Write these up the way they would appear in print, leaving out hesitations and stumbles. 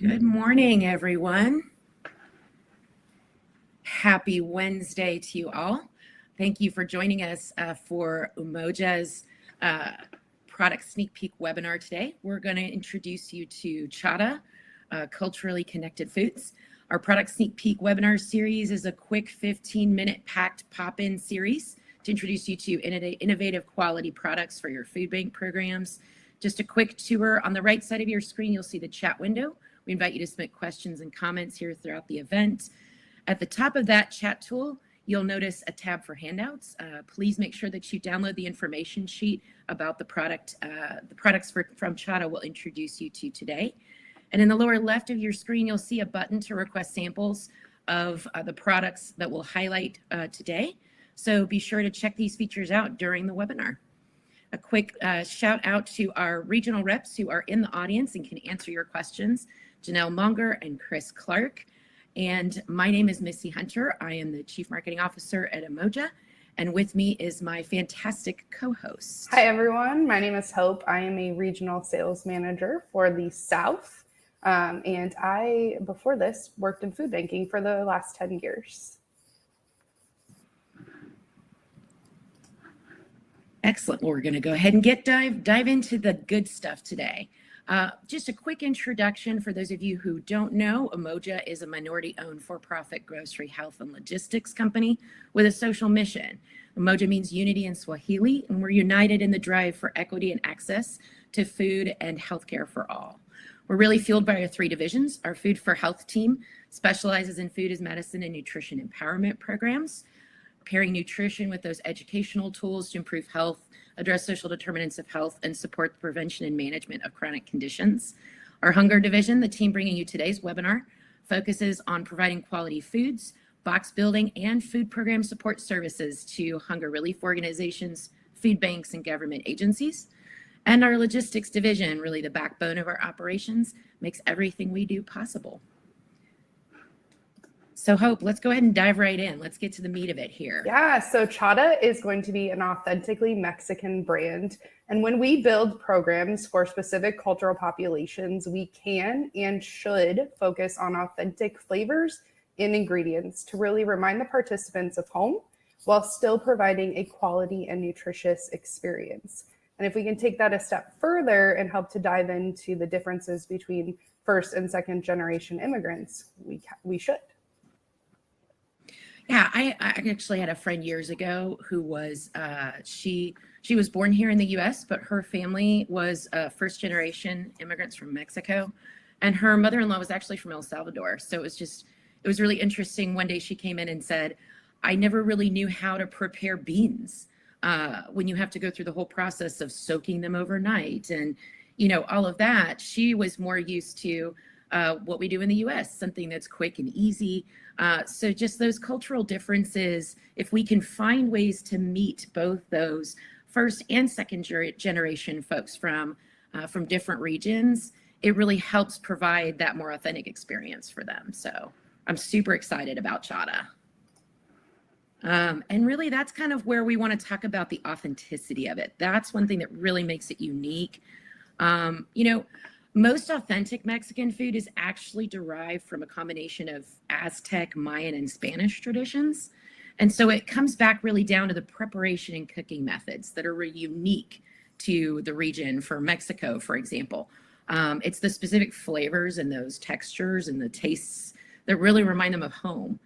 Good morning, everyone. Happy Wednesday to you all. Thank you for joining us for Umoja's Product Sneak Peek webinar today. We're going to introduce you to CHATA, Culturally Connected Foods. Our Product Sneak Peek webinar series is a quick 15-minute packed pop-in series to introduce you to innovative quality products for your food bank programs. Just a quick tour. On the right side of your screen, you'll see the chat window. We invite you to submit questions and comments here throughout the event. At the top of that chat tool, you'll notice a tab for handouts. Please make sure that you download the information sheet about the products from CHATA we'll introduce you to today. And in the lower left of your screen, you'll see a button to request samples of the products that we'll highlight today. So be sure to check these features out during the webinar. A quick shout out to our regional reps who are in the audience and can answer your questions, Janelle Monger and Chris Clark. And my name is Missy Hunter. I am the Chief Marketing Officer at Umoja. And with me is my fantastic co-host. Hi, everyone. My name is Hope. I am a regional sales manager for the South. And I, before this, worked in food banking for the last 10 years. Excellent. Well, we're going to go ahead and dive into the good stuff today. Just a quick introduction for those of you who don't know, Umoja is a minority-owned for-profit grocery health and logistics company with a social mission. Umoja means unity in Swahili, and we're united in the drive for equity and access to food and healthcare for all. We're really fueled by our three divisions. Our Food for Health team specializes in food as medicine and nutrition empowerment programs, pairing nutrition with those educational tools to improve health, address social determinants of health, and support the prevention and management of chronic conditions. Our Hunger division, the team bringing you today's webinar, focuses on providing quality foods, box building, and food program support services to hunger relief organizations, food banks, and government agencies. And our Logistics division, really the backbone of our operations, makes everything we do possible. So Hope, let's go ahead and dive right in. Let's get to the meat of it here. Yeah, so CHATA is going to be an authentically Mexican brand. And when we build programs for specific cultural populations, we can and should focus on authentic flavors and ingredients to really remind the participants of home while still providing a quality and nutritious experience. And if we can take that a step further and help to dive into the differences between first and second generation immigrants, we should. Yeah, I actually had a friend years ago who was, she was born here in the US, but her family was first generation immigrants from Mexico. And her mother-in-law was actually from El Salvador. So it was really interesting. One day she came in and said, I never really knew how to prepare beans when you have to go through the whole process of soaking them overnight and, you know, all of that. She was more used to what we do in the US, something that's quick and easy. So just those cultural differences, if we can find ways to meet both those first and second generation folks from different regions, it really helps provide that more authentic experience for them. So I'm super excited about CHATA. And really that's kind of where we want to talk about the authenticity of it. That's one thing that really makes it unique. You know, most authentic Mexican food is actually derived from a combination of Aztec, Mayan, and Spanish traditions. And so it comes back really down to the preparation and cooking methods that are really unique to the region. For Mexico, for example. It's the specific flavors and those textures and the tastes that really remind them of home.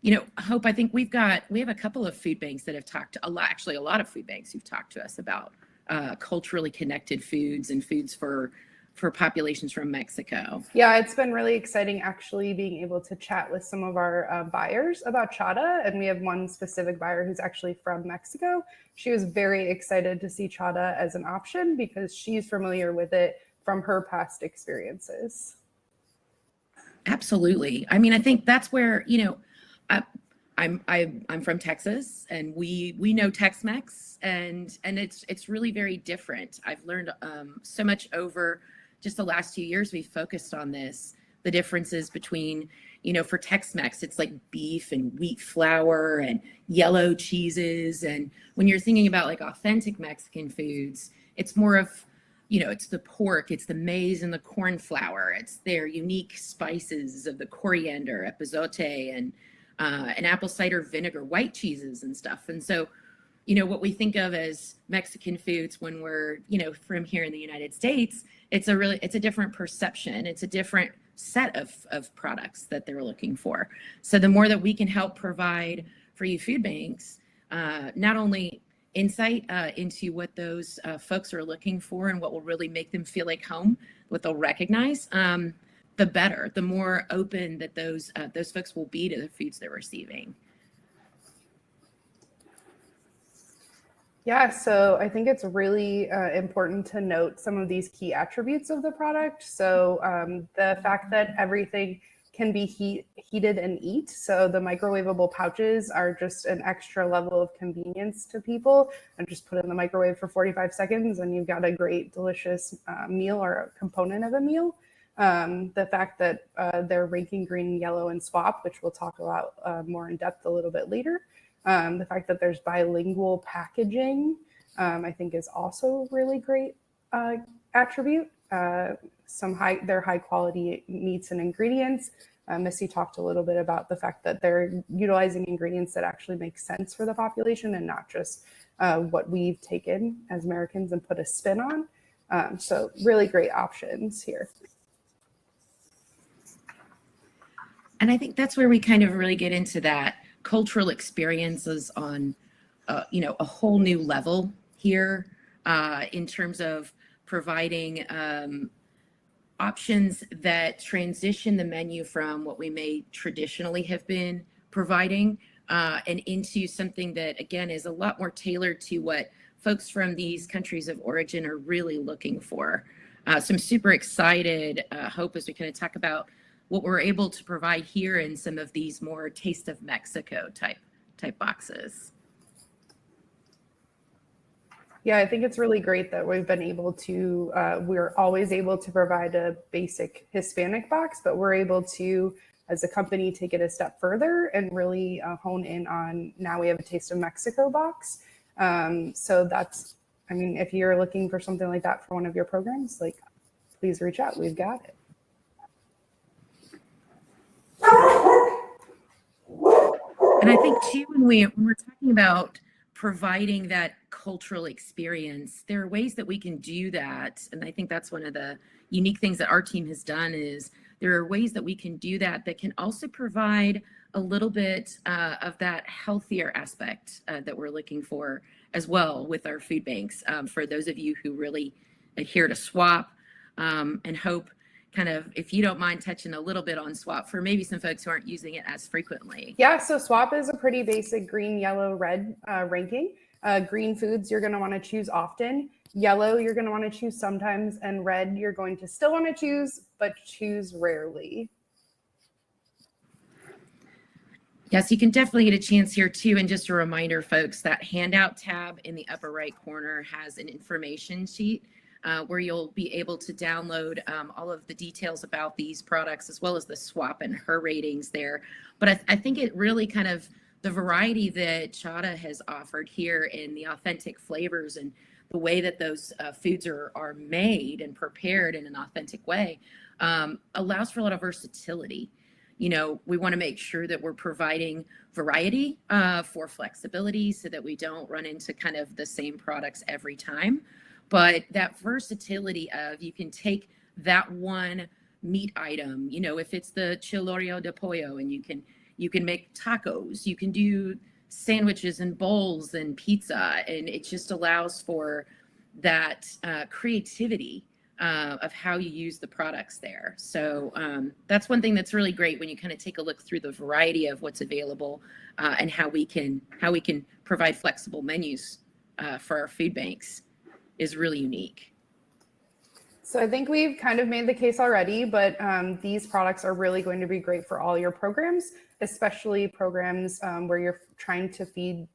You know, Hope, I think we have a couple of food banks that have talked to a lot of food banks who've talked to us about culturally connected foods and foods for populations from Mexico. Yeah, it's been really exciting actually being able to chat with some of our buyers about CHATA. And we have one specific buyer who's actually from Mexico. She was very excited to see CHATA as an option because she's familiar with it from her past experiences. Absolutely. I mean, I think that's where, you know, I'm from Texas, and we know Tex-Mex, and it's really very different. I've learned so much over just the last few years. We've focused on this, the differences between, you know, for Tex-Mex, it's like beef and wheat flour and yellow cheeses, and when you're thinking about like authentic Mexican foods, it's more of it's the pork, it's the maize and the corn flour, it's their unique spices of the coriander, epazote, and an apple cider vinegar, white cheeses and stuff. And so, what we think of as Mexican foods when we're, from here in the United States, it's a different perception. It's a different set of products that they're looking for. So the more that we can help provide for you food banks, not only insight into what those folks are looking for and what will really make them feel like home, what they'll recognize, the better, the more open that those folks will be to the foods they're receiving. Yeah, so I think it's really important to note some of these key attributes of the product. So the fact that everything can be heated and eat. So the microwavable pouches are just an extra level of convenience to people, and just put it in the microwave for 45 seconds and you've got a great, delicious meal or a component of a meal. The fact that they're ranking green, yellow, and swap, which we'll talk about more in depth a little bit later. The fact that there's bilingual packaging, I think is also really great attribute. They're high quality meats and ingredients. Missy talked a little bit about the fact that they're utilizing ingredients that actually make sense for the population and not just what we've taken as Americans and put a spin on. So really great options here. And I think that's where we kind of really get into that cultural experiences on, a whole new level here in terms of providing options that transition the menu from what we may traditionally have been providing and into something that, again, is a lot more tailored to what folks from these countries of origin are really looking for. So I'm super excited, Hope, as we kind of talk about what we're able to provide here in some of these more Taste of Mexico type boxes. Yeah, I think it's really great that we've been able to, we're always able to provide a basic Hispanic box, but we're able to, as a company, take it a step further and really hone in on, now we have a Taste of Mexico box. So that's, if you're looking for something like that for one of your programs, please reach out, we've got it. And I think too, when we're talking about providing that cultural experience, there are ways that we can do that. And I think that's one of the unique things that our team has done is there are ways that we can do that can also provide a little bit of that healthier aspect that we're looking for as well with our food banks. For those of you who really adhere to SWAP and Hope, kind of, if you don't mind touching a little bit on SWAP for maybe some folks who aren't using it as frequently. Yeah, so SWAP is a pretty basic green, yellow, red ranking. Green foods you're going to want to choose often. Yellow you're going to want to choose sometimes, and red you're going to still want to choose, but choose rarely. Yes, you can definitely get a chance here too. And just a reminder, folks, that handout tab in the upper right corner has an information sheet where you'll be able to download all of the details about these products, as well as the SWAP and her ratings there. But I think it really kind of, the variety that CHATA has offered here in the authentic flavors and the way that those foods are made and prepared in an authentic way allows for a lot of versatility. We want to make sure that we're providing variety for flexibility so that we don't run into kind of the same products every time. But that versatility of, you can take that one meat item, if it's the chilorio de pollo, and you can make tacos, you can do sandwiches and bowls and pizza, and it just allows for that creativity of how you use the products there. So that's one thing that's really great when you kind of take a look through the variety of what's available and how we can provide flexible menus for our food banks is really unique. So I think we've kind of made the case already, but these products are really going to be great for all your programs, especially programs where you're trying to feed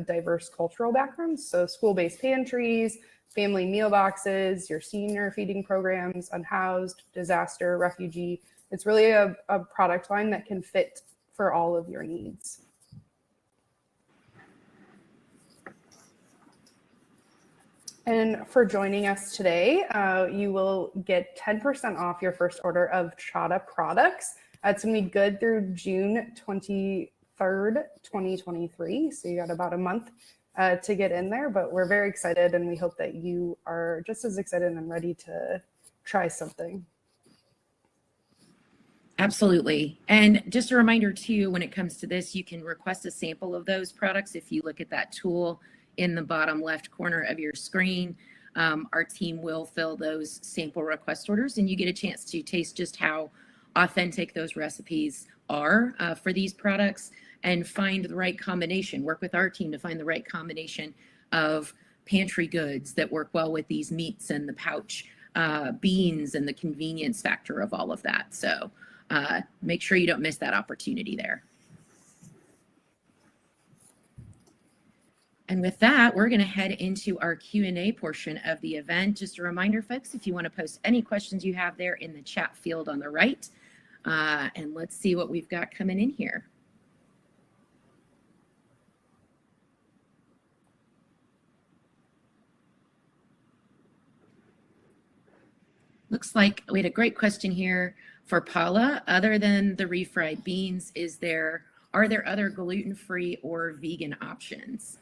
diverse cultural backgrounds. So school-based pantries, family meal boxes, your senior feeding programs, unhoused, disaster, refugee. It's really a product line that can fit for all of your needs. And for joining us today, you will get 10% off your first order of CHATA products. It's going to be good through June 23rd, 2023. So you got about a month to get in there, but we're very excited and we hope that you are just as excited and ready to try something. Absolutely. And just a reminder too, when it comes to this, you can request a sample of those products. If you look at that tool in the bottom left corner of your screen, our team will fill those sample request orders and you get a chance to taste just how authentic those recipes are for these products and find the right combination. Work with our team to find the right combination of pantry goods that work well with these meats and the pouch beans and the convenience factor of all of that. So make sure you don't miss that opportunity there. And with that, we're going to head into our Q&A portion of the event. Just a reminder, folks, if you want to post any questions you have there in the chat field on the right. And let's see what we've got coming in here. Looks like we had a great question here for Paula. Other than the refried beans, are there other gluten-free or vegan options?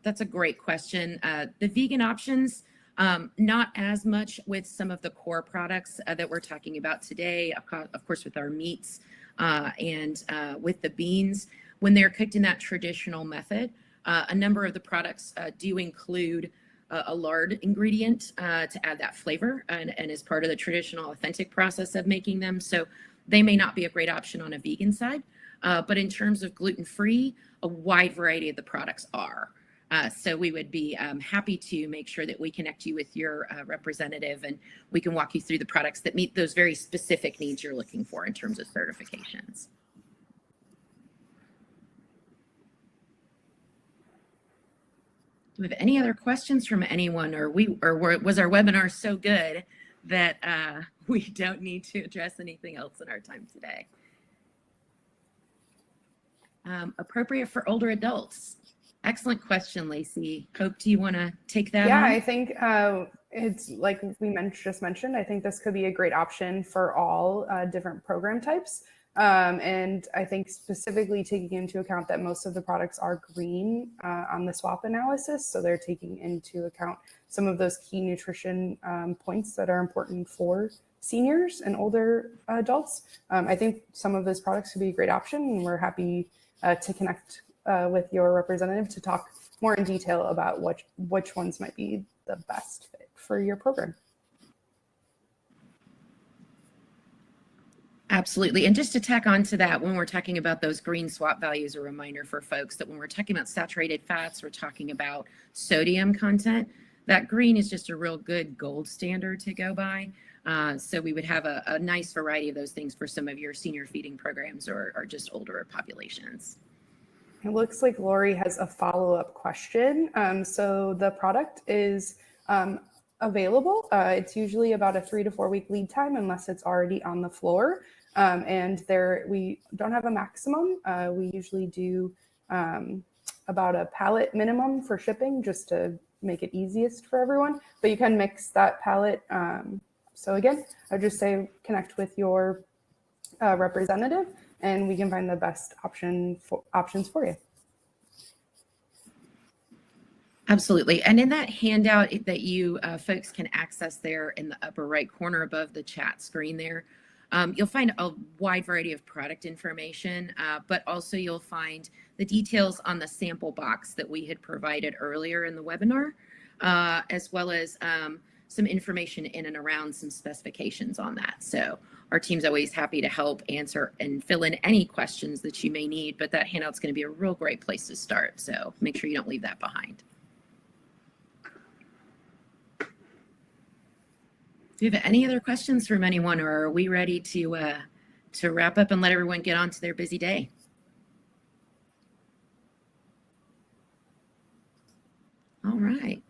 That's a great question. The vegan options, not as much with some of the core products that we're talking about today, of course, with our meats and with the beans. When they're cooked in that traditional method, a number of the products do include a lard ingredient to add that flavor and is part of the traditional authentic process of making them. So they may not be a great option on a vegan side, but in terms of gluten-free, a wide variety of the products are. So we would be happy to make sure that we connect you with your representative and we can walk you through the products that meet those very specific needs you're looking for in terms of certifications. Do we have any other questions from anyone, or was our webinar so good that we don't need to address anything else in our time today? Appropriate for older adults. Excellent question, Lacey. Hope, do you want to take that on? I think it's like we just mentioned, I think this could be a great option for all different program types. And I think specifically taking into account that most of the products are green on the swap analysis. So they're taking into account some of those key nutrition points that are important for seniors and older adults. I think some of those products could be a great option, and we're happy to connect with your representative to talk more in detail about which ones might be the best fit for your program. Absolutely. And just to tack on to that, when we're talking about those green swap values, a reminder for folks that when we're talking about saturated fats, we're talking about sodium content. That green is just a real good gold standard to go by. So we would have a nice variety of those things for some of your senior feeding programs or just older populations. It looks like Lori has a follow-up question. So the product is available. It's usually about a 3 to 4 week lead time unless it's already on the floor. And we don't have a maximum. We usually do about a pallet minimum for shipping just to make it easiest for everyone, but you can mix that pallet. So again, I'd just say connect with your representative and we can find the best options for you. Absolutely. And in that handout that you folks can access there in the upper right corner above the chat screen there, you'll find a wide variety of product information, but also you'll find the details on the sample box that we had provided earlier in the webinar, as well as some information in and around some specifications on that. So our team's always happy to help answer and fill in any questions that you may need, but that handout's going to be a real great place to start. So make sure you don't leave that behind. Do you have any other questions from anyone, or are we ready to wrap up and let everyone get on to their busy day? All right.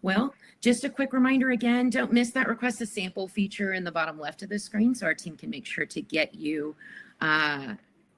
Well, just a quick reminder again, don't miss that request a sample feature in the bottom left of the screen so our team can make sure to get you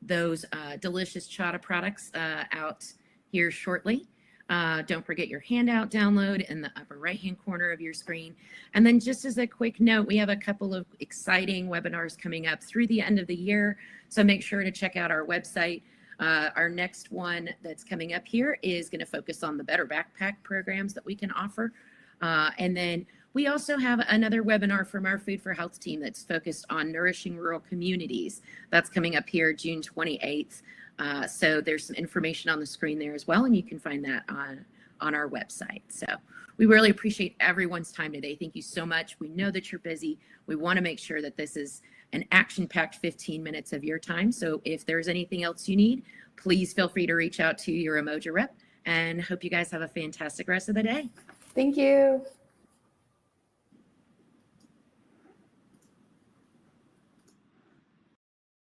those delicious CHATA products out here shortly. Don't forget your handout download in the upper right-hand corner of your screen. And then just as a quick note, we have a couple of exciting webinars coming up through the end of the year. So make sure to check out our website. Our next one that's coming up here is going to focus on the Better Backpack programs that we can offer. And then we also have another webinar from our Food for Health team that's focused on nourishing rural communities. That's coming up here June 28th. So there's some information on the screen there as well, and you can find that on our website. So we really appreciate everyone's time today. Thank you so much. We know that you're busy. We want to make sure that this is an action-packed 15 minutes of your time. So if there's anything else you need, please feel free to reach out to your Umoja rep, and hope you guys have a fantastic rest of the day. Thank you.